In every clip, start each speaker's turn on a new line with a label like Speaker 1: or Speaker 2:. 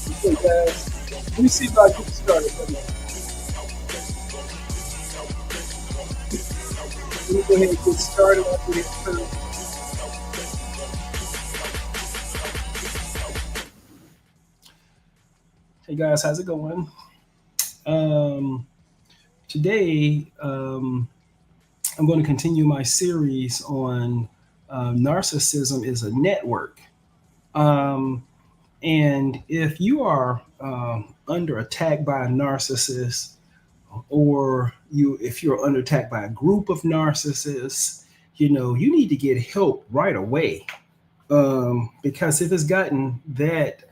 Speaker 1: Okay, guys, let me see if I get started. Let me go ahead and get started after this. Hey guys, how's it going? Um, Today, I'm going to continue my series on narcissism is a network. Um, and if you are under attack by a narcissist, or if you're under attack by a group of narcissists, you need to get help right away. Because if it's gotten that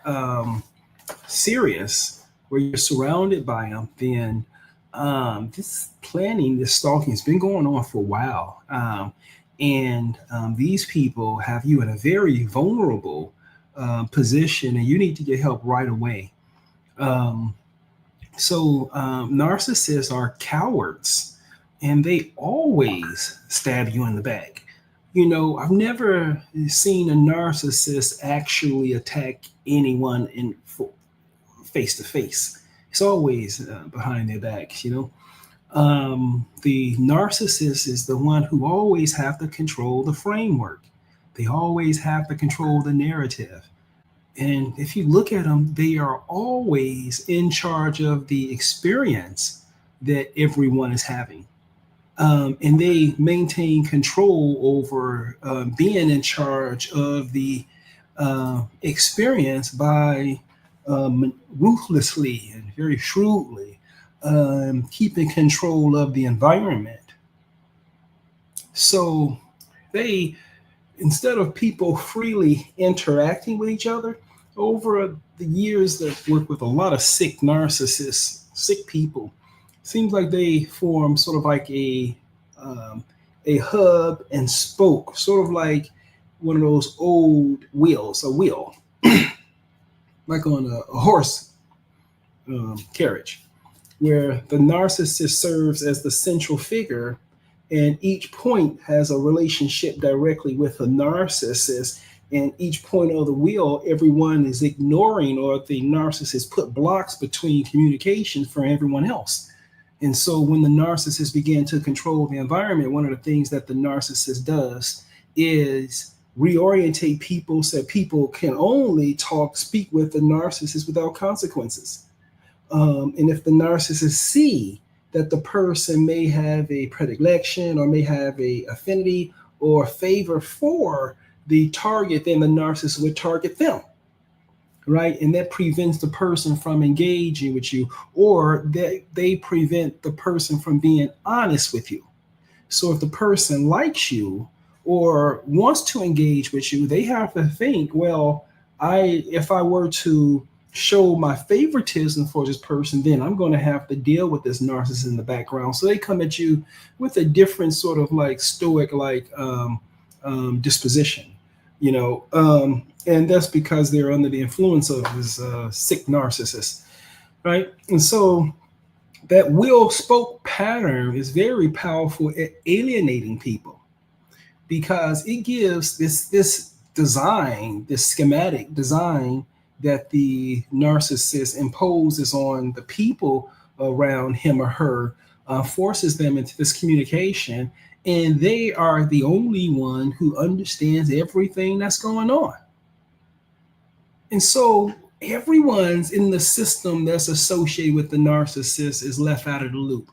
Speaker 1: serious, where you're surrounded by them, then this stalking has been going on for a while. And these people have you in a very vulnerable position, and you need to get help right away. Um, Narcissists are cowards, and they always stab you in the back. I've never seen a narcissist actually attack anyone in face to face. It's always behind their backs. The narcissist is the one who always have to control the framework. They always have to control the narrative. And if you look at them, they are always in charge of the experience that everyone is having. And they maintain control over being in charge of the experience by ruthlessly and very shrewdly keeping control of the environment. So they, instead of people freely interacting with each other, over the years that I've worked with a lot of sick narcissists, sick people, seems like they form sort of like a hub and spoke, sort of like one of those old wheels, a wheel, like on a horse carriage, where the narcissist serves as the central figure, and each point has a relationship directly with the narcissist. And each point of the wheel, everyone is ignoring, or the narcissist put blocks between communication for everyone else. And so when the narcissist began to control the environment, one of the things that the narcissist does is reorientate people so people can only speak with the narcissist without consequences. And if the narcissist see that the person may have a predilection or may have a affinity or favor for the target, then the narcissist would target them, right? And that prevents the person from engaging with you, or they prevent the person from being honest with you. So if the person likes you or wants to engage with you, they have to think, well, if I were to show my favoritism for this person, then I'm going to have to deal with this narcissist in the background. So they come at you with a different sort of like stoic, like disposition, and that's because they're under the influence of this sick narcissist, right? And so that will spoke pattern is very powerful at alienating people, because it gives this design, this schematic design that the narcissist imposes on the people around him or her, forces them into this communication, and they are the only one who understands everything that's going on. And so everyone's in the system that's associated with the narcissist is left out of the loop.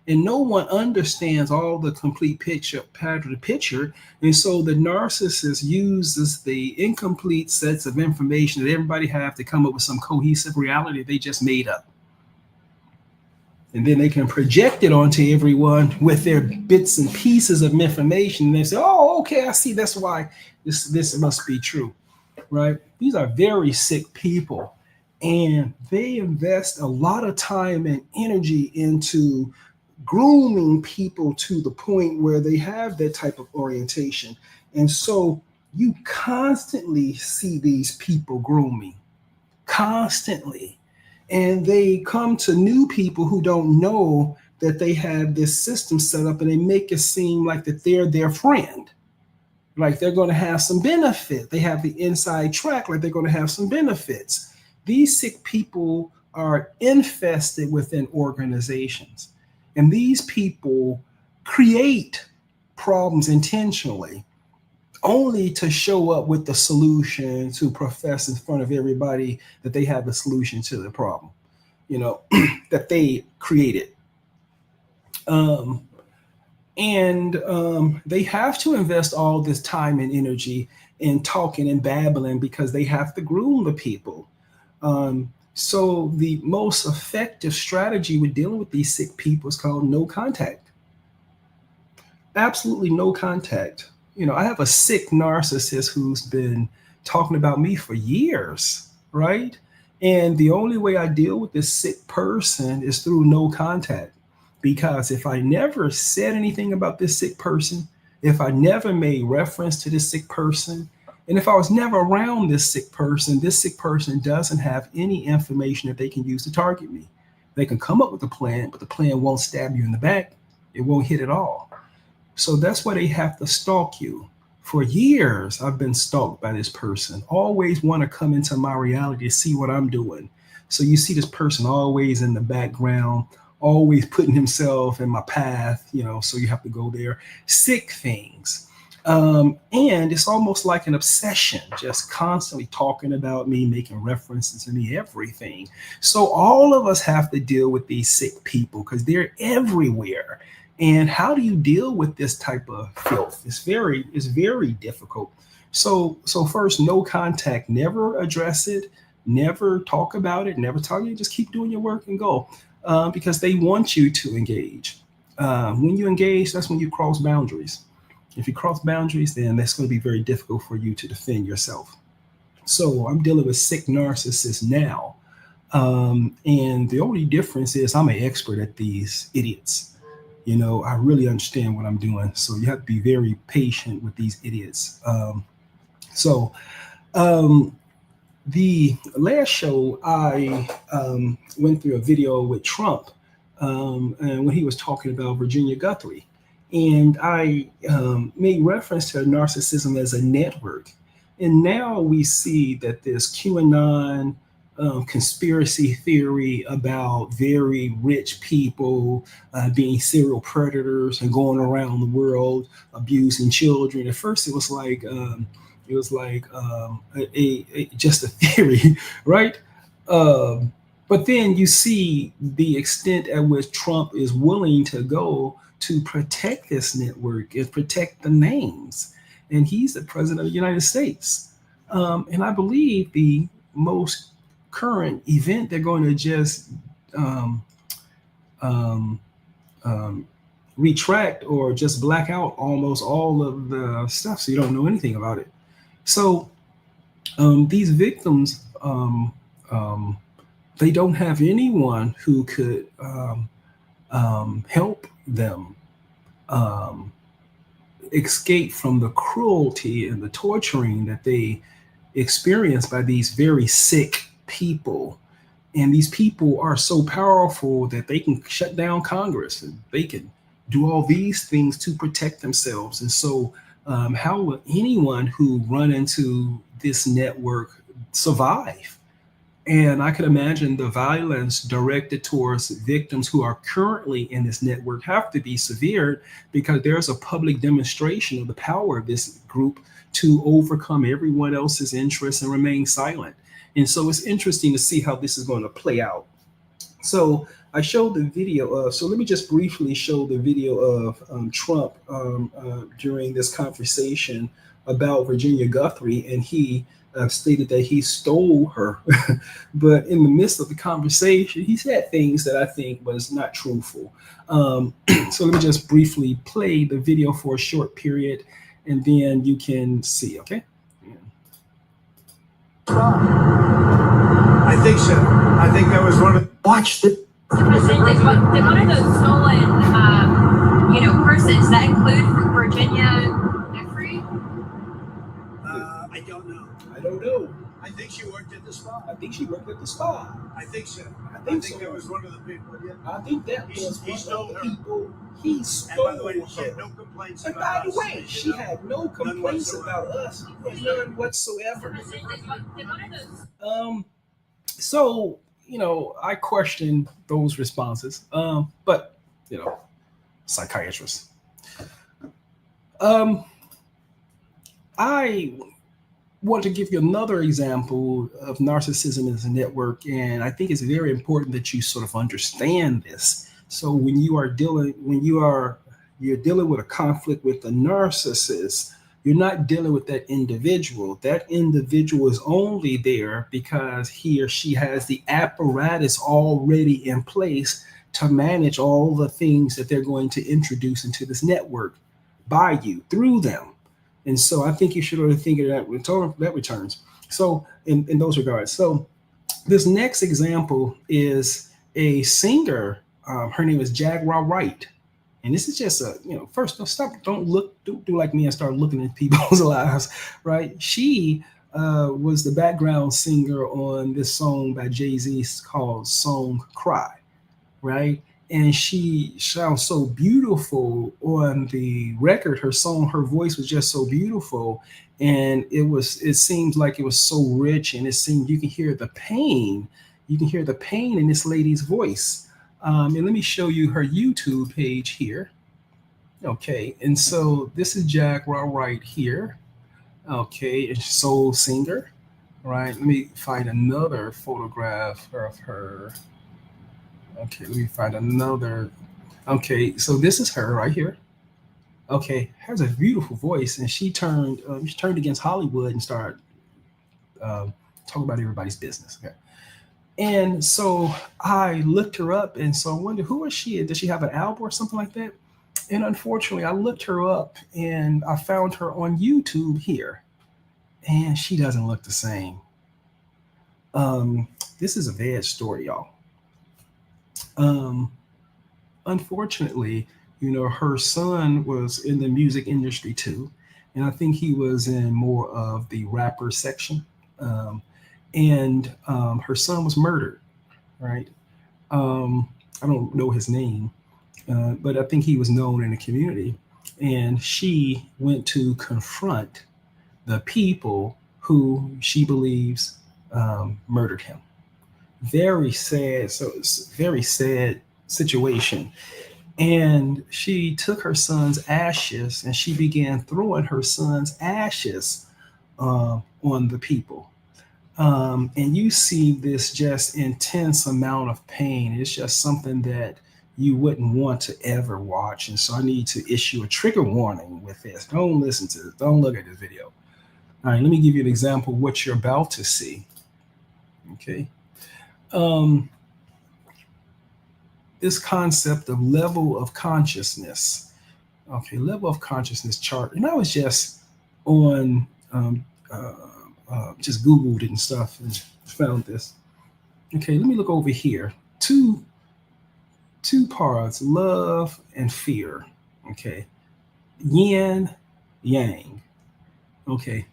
Speaker 1: And no one understands all the complete picture, part of the picture. And so the narcissist uses the incomplete sets of information that everybody have to come up with some cohesive reality they just made up. And then they can project it onto everyone with their bits and pieces of information. And they say, oh, okay, I see. That's why this must be true, right? These are very sick people. And they invest a lot of time and energy into grooming people to the point where they have that type of orientation. And so you constantly see these people grooming, constantly. And they come to new people who don't know that they have this system set up, and they make it seem like that they're their friend, like they're going to have some benefit. They have the inside track, like they're going to have some benefits. These sick people are infested within organizations, and these people create problems intentionally only to show up with the solution, to profess in front of everybody that they have the solution to the problem, that they created. Um, and they have to invest all this time and energy in talking and babbling because they have to groom the people. So the most effective strategy with dealing with these sick people is called no contact. Absolutely no contact. I have a sick narcissist who's been talking about me for years, right? And the only way I deal with this sick person is through no contact. Because if I never said anything about this sick person, if I never made reference to this sick person, and if I was never around this sick person doesn't have any information that they can use to target me. They can come up with a plan, but the plan won't stab you in the back. It won't hit at all. So that's why they have to stalk you. For years, I've been stalked by this person. Always want to come into my reality to see what I'm doing. So you see this person always in the background, always putting himself in my path, so you have to go there. Sick things. And it's almost like an obsession, just constantly talking about me, making references to me, everything. So all of us have to deal with these sick people because they're everywhere. And how do you deal with this type of filth? It's very difficult. So first, no contact, never address it, never talk about it, never talk to you, just keep doing your work and go. Because they want you to engage. When you engage, that's when you cross boundaries. If you cross boundaries, then that's going to be very difficult for you to defend yourself. So I'm dealing with sick narcissists now. And the only difference is I'm an expert at these idiots. I really understand what I'm doing. So you have to be very patient with these idiots. The last show, I went through a video with Trump, and when he was talking about Virginia Guthrie. And I made reference to narcissism as a network. And now we see that this QAnon conspiracy theory about very rich people being serial predators and going around the world abusing children. At first, it was like just a theory, right? But then you see the extent at which Trump is willing to go to protect this network and protect the names. And he's the president of the United States. And I believe the most current event, they're going to just retract or just black out almost all of the stuff so you don't know anything about it. So these victims, they don't have anyone who could help them escape from the cruelty and the torturing that they experience by these very sick people. And these people are so powerful that they can shut down Congress and they can do all these things to protect themselves. And so how will anyone who run into this network survive? And I can imagine the violence directed towards victims who are currently in this network have to be severe because there's a public demonstration of the power of this group to overcome everyone else's interests and remain silent. And so it's interesting to see how this is going to play out. So I showed the video. So let me just briefly show the video of Trump during this conversation about Virginia Guthrie, and he stated that he stole her. But in the midst of the conversation, he said things that I think was not truthful. So let me just briefly play the video for a short period, and then you can see, okay?
Speaker 2: I think so. I think that was one of the... Watch the...
Speaker 3: Did one of those stolen, persons that include Virginia Guthrie?
Speaker 2: I don't know.
Speaker 1: I don't know.
Speaker 2: I think she worked at the spa.
Speaker 1: I think she worked at the spa.
Speaker 2: I think so.
Speaker 1: I think so.
Speaker 2: that was one of the people. Yeah.
Speaker 1: I think that was
Speaker 2: He
Speaker 1: one
Speaker 2: stole
Speaker 1: of the
Speaker 2: her.
Speaker 1: people. He stole
Speaker 2: And by the way, she had
Speaker 1: her.
Speaker 2: no complaints
Speaker 1: And
Speaker 2: about
Speaker 1: by the
Speaker 2: us.
Speaker 1: way, she had no complaints about us. None whatsoever.
Speaker 3: Did one of those...
Speaker 1: So, I question those responses. But, psychiatrist. I want to give you another example of narcissism as a network, and I think it's very important that you sort of understand this. So you're dealing with a conflict with the narcissist, you're not dealing with that individual. That individual is only there because he or she has the apparatus already in place to manage all the things that they're going to introduce into this network by you through them. And so I think you should really think of that returns. So in those regards. So this next example is a singer. Her name is Jaguar Wright. And this is just first, don't do like me and start looking at people's lives, right? She was the background singer on this song by Jay-Z called Song Cry, right? And she sounds so beautiful on the record. Her voice was just so beautiful. And it seems like it was so rich, and it seemed you can hear the pain. You can hear the pain in this lady's voice. And let me show you her YouTube page here. Okay, and so this is Jaguar right here. Okay, and soul singer, right? Let me find another photograph of her. Okay, let me find another. Okay, so this is her right here. Okay, has a beautiful voice, and she turned against Hollywood and started talking about everybody's business. Okay, and so I looked her up, and so I wondered, who is she? Does she have an album or something like that? And unfortunately, I looked her up, and I found her on YouTube here, and she doesn't look the same. This is a bad story, y'all. Unfortunately, her son was in the music industry too, and I think he was in more of the rapper section. And her son was murdered, right? I don't know his name, but I think he was known in the community. And she went to confront the people who she believes murdered him. Very sad. So it's a very sad situation. And she took her son's ashes and she began throwing her son's ashes on the people. And you see this just intense amount of pain. It's just something that you wouldn't want to ever watch. And so I need to issue a trigger warning with this. Don't listen to this. Don't look at this video. All right, let me give you an example of what you're about to see. Okay. This concept of level of consciousness. Okay, level of consciousness chart. And I was just on, just Googled it and stuff and found this. Okay, let me look over here. Two parts, love and fear. Okay, yin, yang. Okay.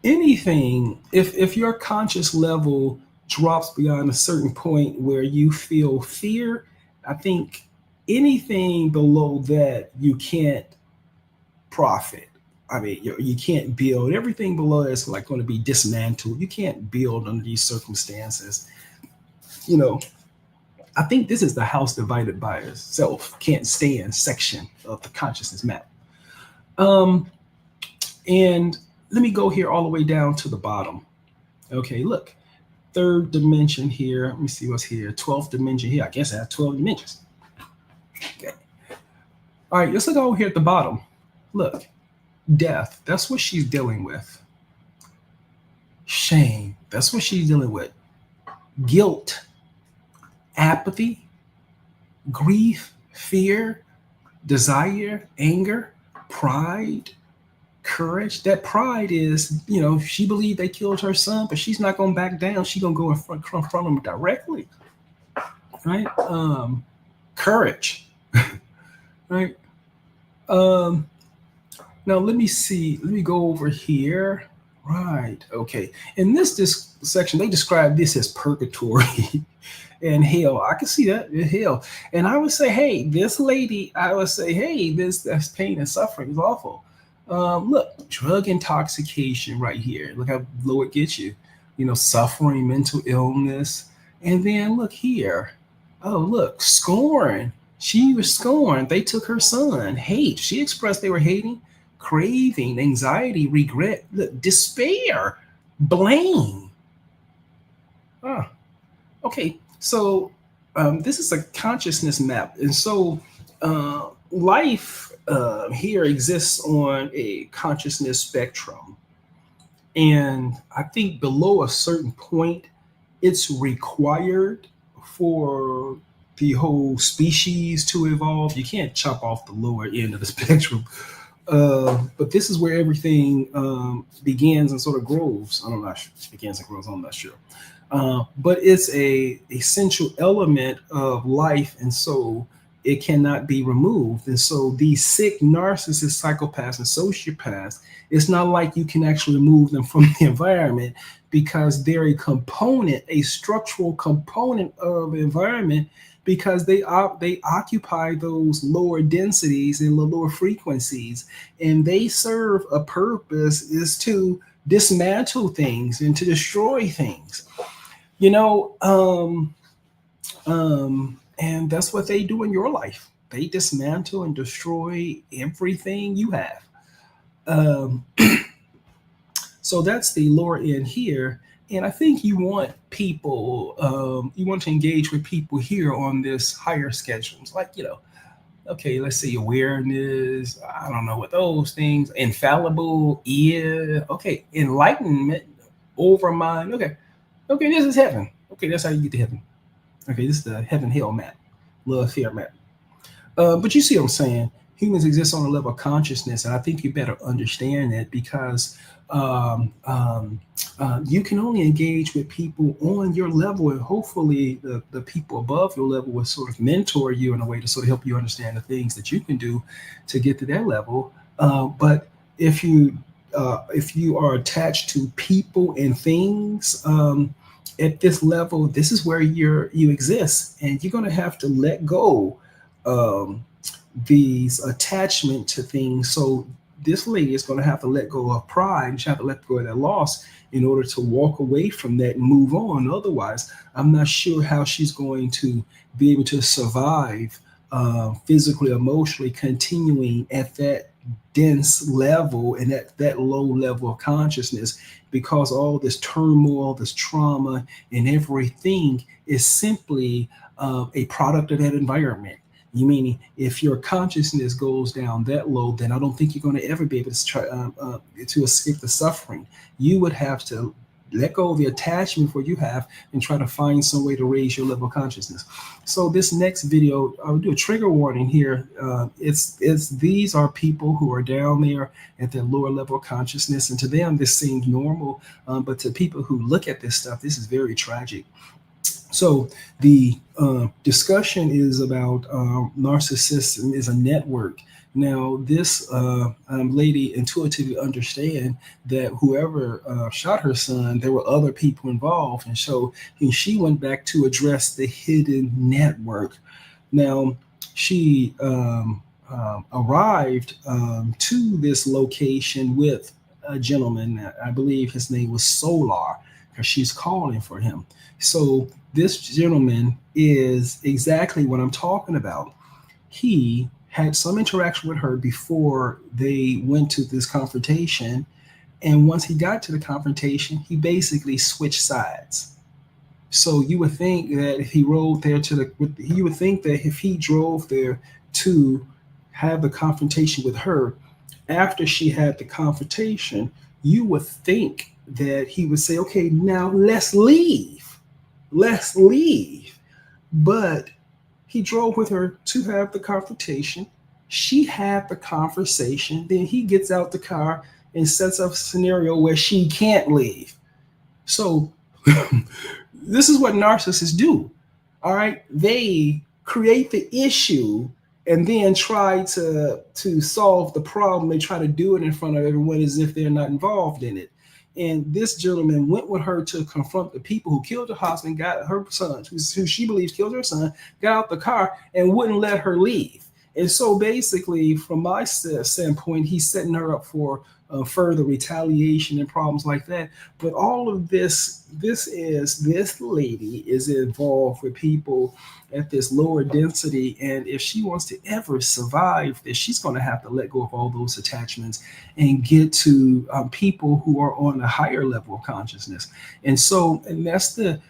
Speaker 1: Anything, if your conscious level drops beyond a certain point where you feel fear, I think anything below that you can't profit. I mean, you can't build. Everything below is like going to be dismantled. You can't build under these circumstances. I think this is the house divided by itself, can't stand section of the consciousness map. And let me go here all the way down to the bottom. Okay, look, third dimension here. Let me see what's here. 12th dimension here. I guess I have 12 dimensions. Okay. All right, let's look over here at the bottom. Look, death. That's what she's dealing with. Shame. That's what she's dealing with. Guilt, apathy, grief, fear, desire, anger, pride, courage. That pride is, she believed they killed her son, but she's not going to back down. She's going to go in front of them directly. Right? Courage. Right? Now let me see. Let me go over here. Right. Okay. In this section, they describe this as purgatory and hell. I can see that in hell. And I would say, hey, this lady, this pain and suffering is awful. Look, drug intoxication right here. Look how low it gets you. suffering mental illness. And then look here. Oh, look, scorn. She was scorned. They took her son. Hate. She expressed they were hating, craving, anxiety, regret, look, despair, blame. Ah, okay. So this is a consciousness map. And so life here exists on a consciousness spectrum. And I think below a certain point, it's required for the whole species to evolve. You can't chop off the lower end of the spectrum. But this is where everything begins and sort of grows. I'm not sure. Begins and grows, I'm not sure. But it's a essential element of life, and so it cannot be removed. And so these sick narcissists, psychopaths, and sociopaths, it's not like you can actually remove them from the environment, because they're a component, a structural component of the environment, because they occupy those lower densities and the lower frequencies, and they serve a purpose, is to dismantle things and to destroy things. And that's what they do in your life. They dismantle and destroy everything you have. So that's the lower end here. And I think you want people, you want to engage with people here on this higher schedules, like, okay, let's say awareness, I don't know what those things, infallible, okay, enlightenment, over mind, okay, this is heaven. Okay, that's how you get to heaven. Okay, this is the heaven hell map, love fear map. But you see what I'm saying? Humans exist on a level of consciousness, and I think you better understand that, because you can only engage with people on your level, and hopefully the people above your level will sort of mentor you in a way to sort of help you understand the things that you can do to get to their level. But if you are attached to people and things at this level, this is where you exist, and you're going to have to let go these attachment to things. So this lady is going to have to let go of pride, and she have to let go of that loss in order to walk away from that and move on. Otherwise, I'm not sure how she's going to be able to survive physically, emotionally, continuing at that dense level and at that low level of consciousness, because all this turmoil, this trauma, and everything is simply a product of that environment. You mean if your consciousness goes down that low, then I don't think you're going to ever be able to try to escape the suffering. You would have to let go of the attachment what you have and try to find some way to raise your level of consciousness. So this next video, I'll do a trigger warning here. These are people who are down there at their lower level of consciousness, and to them this seems normal, but to people who look at this stuff, this is very tragic. So the discussion is about narcissism is a network. Now, this lady intuitively understand that whoever shot her son, there were other people involved. And so she went back to address the hidden network. Now, she arrived to this location with a gentleman. I believe his name was Solar, because she's calling for him. So this gentleman is exactly what I'm talking about. He had some interaction with her before they went to this confrontation. And once he got to the confrontation, he basically switched sides. So you would think that if he rode there you would think that if he drove there to have the confrontation with her, after she had the confrontation, you would think that he would say, okay, now let's leave. Let's leave. But he drove with her to have the confrontation. She had the conversation. Then he gets out the car and sets up a scenario where she can't leave. So this is what narcissists do. All right. They create the issue and then try to solve the problem. They try to do it in front of everyone as if they're not involved in it. And this gentleman went with her to confront the people who killed her husband, got her son, who she believes killed her son, got out the car and wouldn't let her leave. And so basically, from my standpoint, he's setting her up for further retaliation and problems like that. But all of this lady is involved with people at this lower density, and if she wants to ever survive this, she's going to have to let go of all those attachments and get to people who are on a higher level of consciousness. And that's the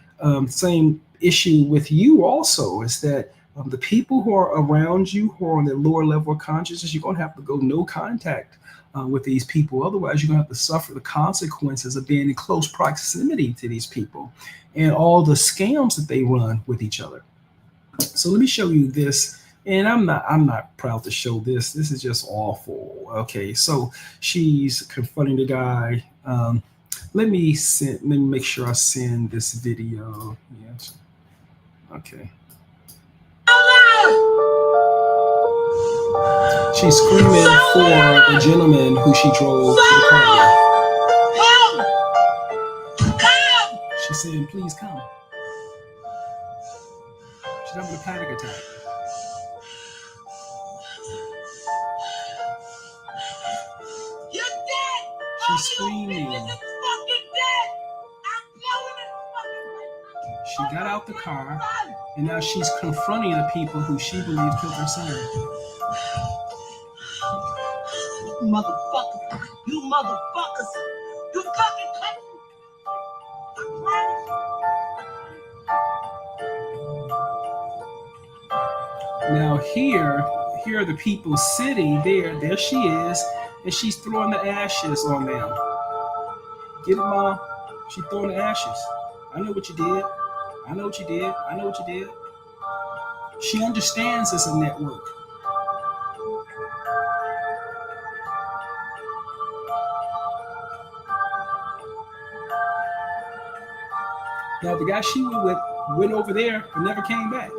Speaker 1: same issue with you also, is that the people who are around you who are on the lower level of consciousness, you're going to have to go no contact with these people. Otherwise, you're going to have to suffer the consequences of being in close proximity to these people and all the scams that they run with each other. So let me show you this. And I'm not proud to show this. This is just awful. Okay, so she's confronting the guy. Let me make sure I send this video. Yes. Okay. She's screaming for the gentleman who she drove to the car with. She's saying, please come. She's having a panic attack.
Speaker 4: You're dead!
Speaker 1: She's screaming. She got out the car, and now she's confronting the people who she believes killed her son.
Speaker 4: Motherfuckers! You motherfuckers! You fucking cut!
Speaker 1: Now here are the people sitting there. There she is, and she's throwing the ashes on them. Get it, Mom? She's throwing the ashes. I know what you did. I know what you did. I know what you did. She understands it's a network. Now the guy she went with went over there and never came back.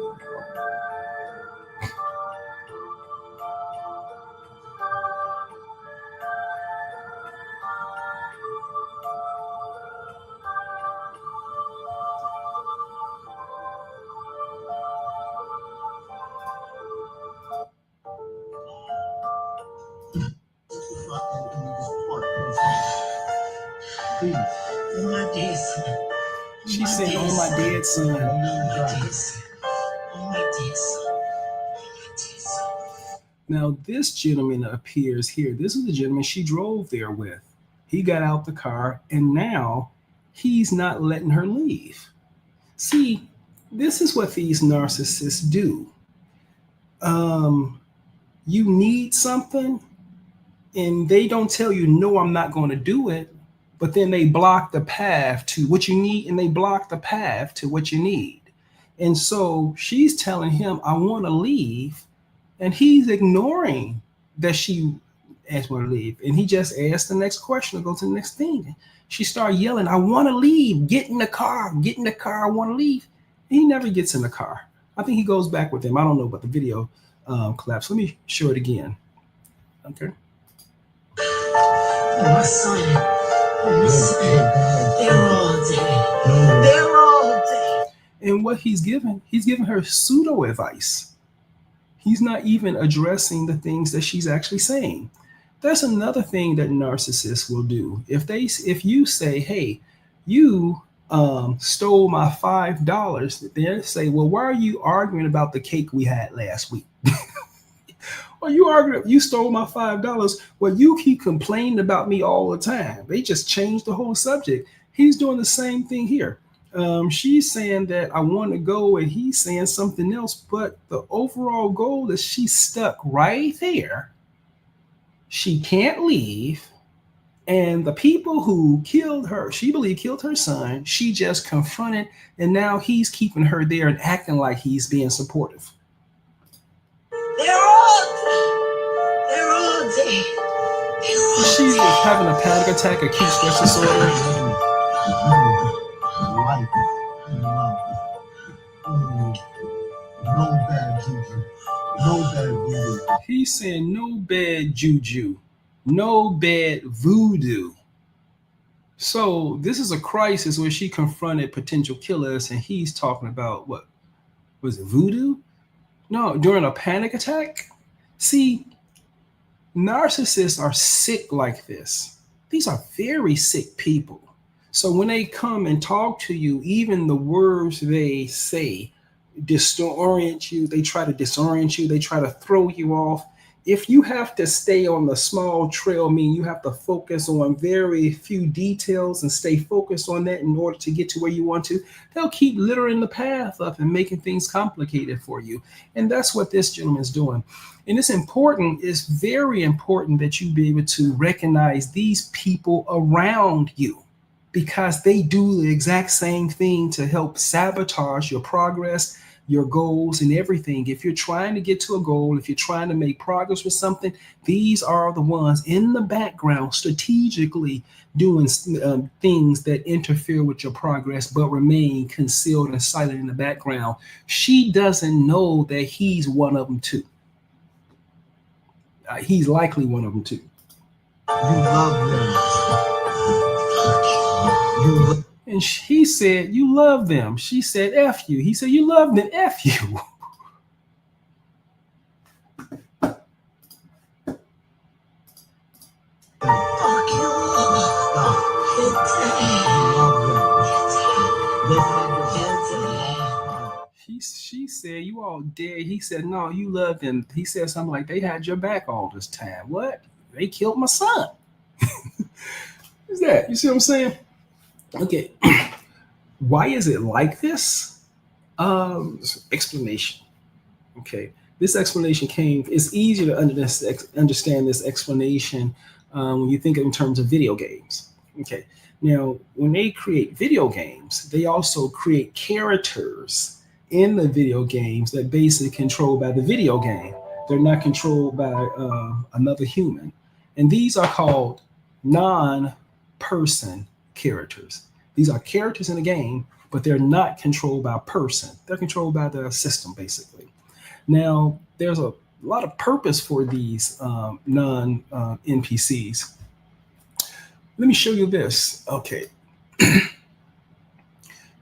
Speaker 4: Oh my dear son.
Speaker 1: She said, "Oh my dead son."
Speaker 4: Oh my dear son. Oh my dear son. Oh my dear son.
Speaker 1: Now this gentleman appears here. This is the gentleman she drove there with. He got out the car, and now he's not letting her leave. See, this is what these narcissists do. You need something, and they don't tell you, no, I'm not going to do it. But then they block the path to what you need, and they block the path to what you need. And so she's telling him, I want to leave. And he's ignoring that she asked her to leave. And he just asked the next question to go to the next thing. She started yelling, I want to leave. Get in the car. Get in the car. I want to leave. And he never gets in the car. I think he goes back with him. I don't know, but the video collapsed. Let me show it again. Okay.
Speaker 4: Oh, my son. Oh, my son. They're all dead. They're all dead.
Speaker 1: And what he's giving her pseudo advice. He's not even addressing the things that she's actually saying. That's another thing that narcissists will do. If you say, hey, you stole my $5, they'll say, well, why are you arguing about the cake we had last week? Well, you stole my $5. Well, you keep complaining about me all the time. They just changed the whole subject. He's doing the same thing here. She's saying that I want to go, and he's saying something else. But the overall goal is she's stuck right there. She can't leave. And the people who killed her, she believed killed her son, she just confronted. And now he's keeping her there and acting like he's being supportive.
Speaker 4: They're all dead.
Speaker 1: She's having a panic attack, acute stress disorder.
Speaker 2: Life and love. No bad juju. No bad voodoo.
Speaker 1: He's saying no bad juju, no bad voodoo. So this is a crisis where she confronted potential killers, and he's talking about what was it, voodoo? No, during a panic attack. See, Narcissists are sick like this. These are very sick people. So when they come and talk to you, even the words they say disorient you, they try to disorient you, they try to throw you off. If you have to stay on the small trail, meaning you have to focus on very few details and stay focused on that in order to get to where you want to, they'll keep littering the path up and making things complicated for you. And that's what this gentleman's doing. And it's very important that you be able to recognize these people around you, because they do the exact same thing to help sabotage your progress, your goals, and everything. If you're trying to get to a goal, if you're trying to make progress with something, these are the ones in the background strategically doing things that interfere with your progress but remain concealed and silent in the background. She doesn't know that he's one of them too. He's likely one of them too.
Speaker 4: You love them.
Speaker 1: And he said, you love them. She said, F you. He said, you love them. F you. She said, you all dead. He said, no, you love them. He said something like, they had your back all this time. What? They killed my son. What's that? You see what I'm saying? Okay. Why is it like this? Explanation. Okay. This explanation it's easier to understand this explanation when you think in terms of video games. Okay. Now, when they create video games, they also create characters in the video games that basically controlled by the video game. They're not controlled by another human. And these are called non-person characters. These are characters in the game, but they're not controlled by a person. They're controlled by the system, basically. Now, there's a lot of purpose for these non-NPCs. Let me show you this. Okay.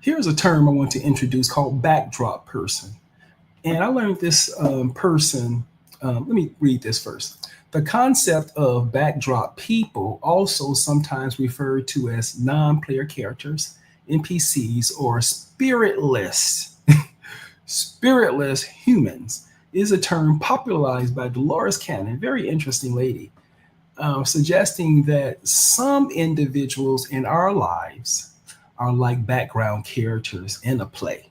Speaker 1: Here's a term I want to introduce called backdrop person. And I learned this person. Let me read this first. The concept of backdrop people, also sometimes referred to as non-player characters, NPCs, or spiritless humans, is a term popularized by Dolores Cannon, very interesting lady, suggesting that some individuals in our lives are like background characters in a play,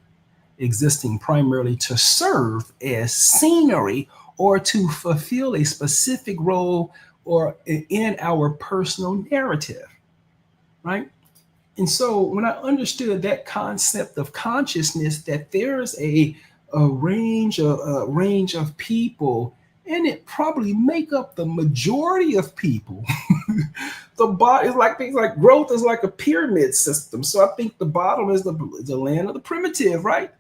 Speaker 1: existing primarily to serve as scenery or to fulfill a specific role or in our personal narrative, right? And so when I understood that concept of consciousness, that there's a range of people, and it probably make up the majority of people. The bottom is like things like growth is like a pyramid system. So I think the bottom is the land of the primitive, right?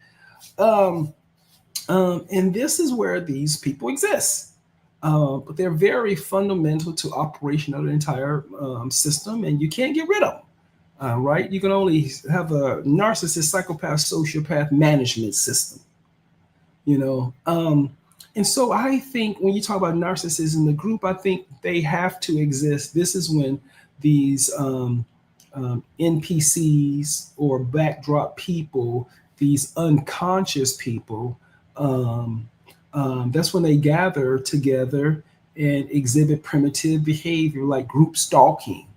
Speaker 1: And this is where these people exist. But they're very fundamental to operation of the entire system, and you can't get rid of them. Right? You can only have a narcissist, psychopath, sociopath management system, you know. And so I think when you talk about narcissism, the group, I think they have to exist. This is when these NPCs or backdrop people, these unconscious people, that's when they gather together and exhibit primitive behavior like group stalking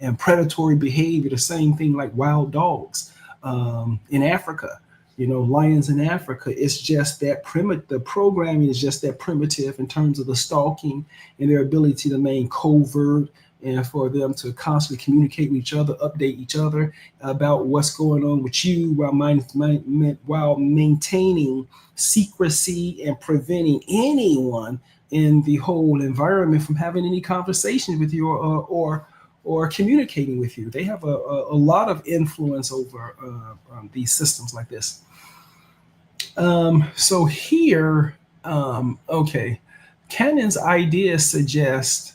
Speaker 1: and predatory behavior, the same thing like wild dogs in Africa. You know, lions in Africa, it's just that the programming is just that primitive in terms of the stalking and their ability to remain covert and for them to constantly communicate with each other, update each other about what's going on with you while maintaining secrecy and preventing anyone in the whole environment from having any conversations with you or communicating with you. They have a lot of influence over these systems like this. So here, okay, Cannon's ideas suggest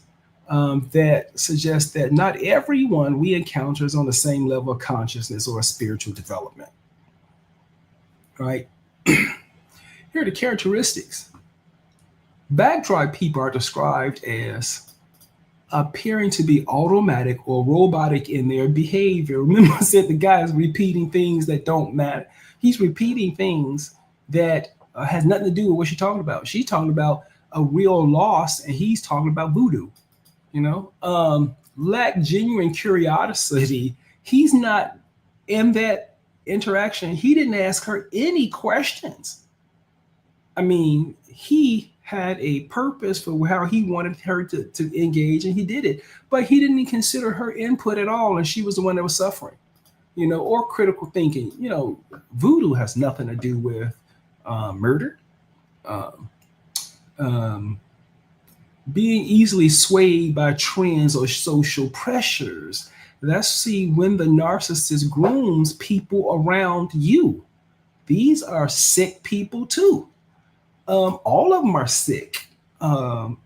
Speaker 1: that not everyone we encounter is on the same level of consciousness or spiritual development. Right? Here are the characteristics. Backdrive people are described as appearing to be automatic or robotic in their behavior. Remember, I said the guy is repeating things that don't matter. He's repeating things that has nothing to do with what she's talking about. She's talking about a real loss, and he's talking about voodoo. Lack genuine curiosity. He's not in that interaction. He didn't ask her any questions. I mean, he had a purpose for how he wanted her to engage, and he did it. But he didn't consider her input at all, and she was the one that was suffering, or critical thinking. Voodoo has nothing to do with murder. Being easily swayed by trends or social pressures. Let's see when the narcissist grooms people around you. These are sick people too. All of them are sick. And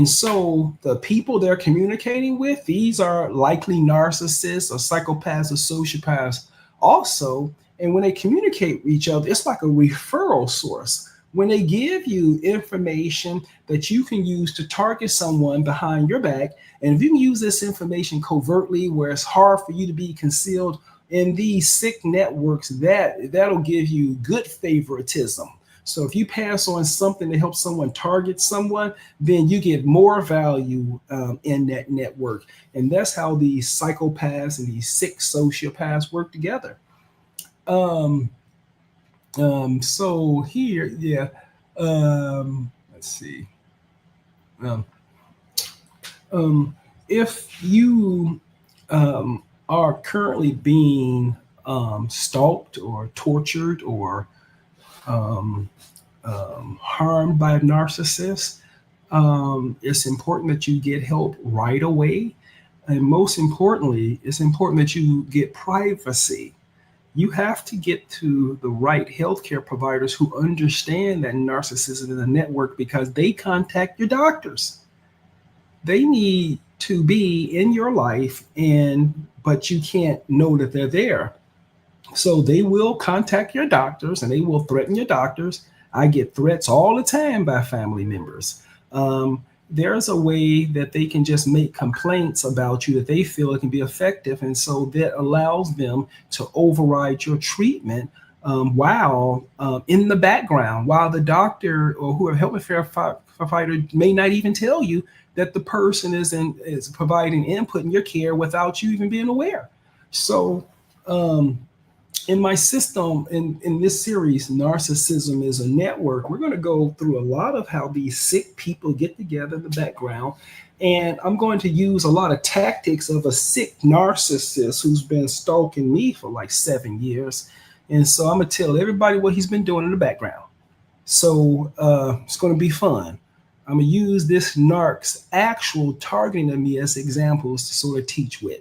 Speaker 1: so the people they're communicating with, these are likely narcissists or psychopaths or sociopaths also. And when they communicate with each other, it's like a referral source. When they give you information that you can use to target someone behind your back, and if you can use this information covertly where it's hard for you to be concealed in these sick networks, that'll give you good favoritism. So if you pass on something to help someone target someone, then you get more value in that network. And that's how these psychopaths and these sick sociopaths work together. So here, let's see. If you are currently being stalked or tortured or harmed by a narcissist, it's important that you get help right away. And most importantly, it's important that you get privacy. You have to get to the right healthcare providers who understand that narcissism is a network, because they contact your doctors. They need to be in your life, but you can't know that they're there. So they will contact your doctors and they will threaten your doctors. I get threats all the time by family members. There's a way that they can just make complaints about you that they feel it can be effective. And so that allows them to override your treatment while in the background, while the doctor or whoever healthcare provider may not even tell you that the person is providing input in your care without you even being aware. So in my system, in this series, Narcissism is a Network, we're going to go through a lot of how these sick people get together in the background. And I'm going to use a lot of tactics of a sick narcissist who's been stalking me for like 7 years. And so I'm going to tell everybody what he's been doing in the background. So it's going to be fun. I'm going to use this narc's actual targeting of me as examples to sort of teach with.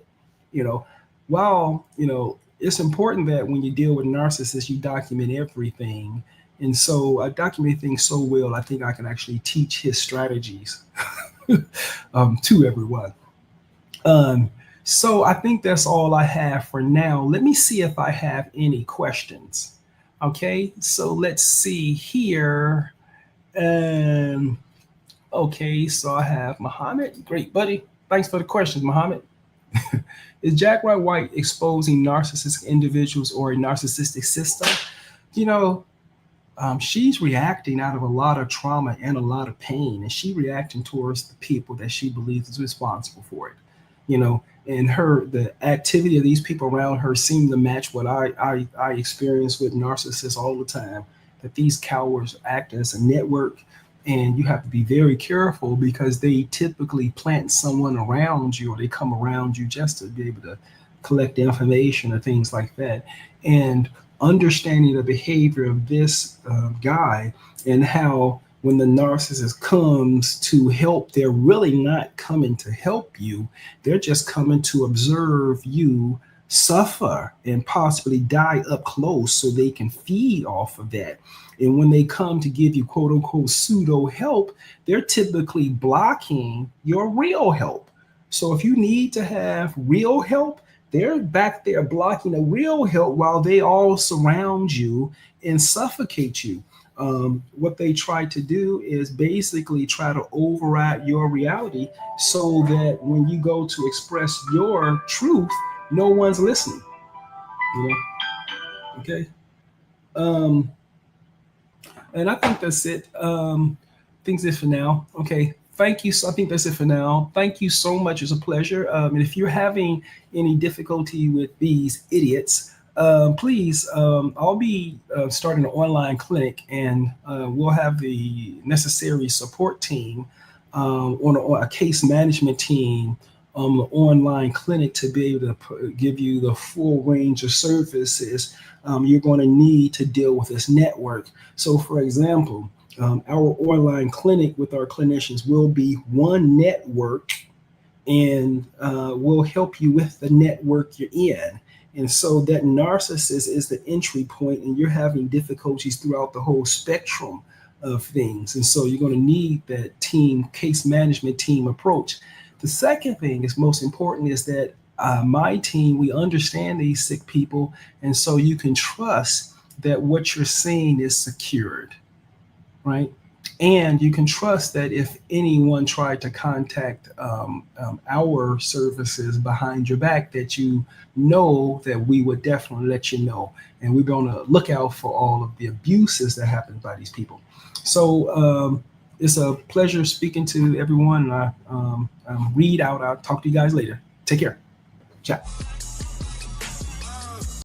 Speaker 1: It's important that when you deal with narcissists, you document everything. And so I document things so well, I think I can actually teach his strategies to everyone. So I think that's all I have for now. Let me see if I have any questions. Okay, so let's see here. Okay, so I have Muhammad. Great, buddy. Thanks for the questions, Muhammad. Is Jaguar Wright exposing narcissistic individuals or a narcissistic system? She's reacting out of a lot of trauma and a lot of pain, and she's reacting towards the people that she believes is responsible for it. And the activity of these people around her seem to match what I experience with narcissists all the time, that these cowards act as a network. And you have to be very careful because they typically plant someone around you, or they come around you just to be able to collect information or things like that. And understanding the behavior of this guy, and how when the narcissist comes to help, they're really not coming to help you. They're just coming to observe you suffer and possibly die up close so they can feed off of that. And when they come to give you quote unquote pseudo help, they're typically blocking your real help. So if you need to have real help, they're back there blocking the real help while they all surround you and suffocate you. What they try to do is basically try to override your reality so that when you go to express your truth, no one's listening. You know? Okay. And I think that's it. Things it for now. Okay. Thank you. So I think that's it for now. Thank you so much. It's a pleasure. And if you're having any difficulty with these idiots, please, I'll be starting an online clinic, and we'll have the necessary support team on a case management team, an online clinic to be able to give you the full range of services you're going to need to deal with this network. So, for example, our online clinic with our clinicians will be one network, and we'll help you with the network you're in. And so that narcissist is the entry point, and you're having difficulties throughout the whole spectrum of things. And so you're going to need that team, case management team approach. The second thing is most important is that my team, we understand these sick people. And so you can trust that what you're saying is secured, right? And you can trust that if anyone tried to contact our services behind your back, that you know that we would definitely let you know. And we're going to look out for all of the abuses that happen by these people. So it's a pleasure speaking to everyone. Read out. I'll talk to you guys later. Take care. Ciao.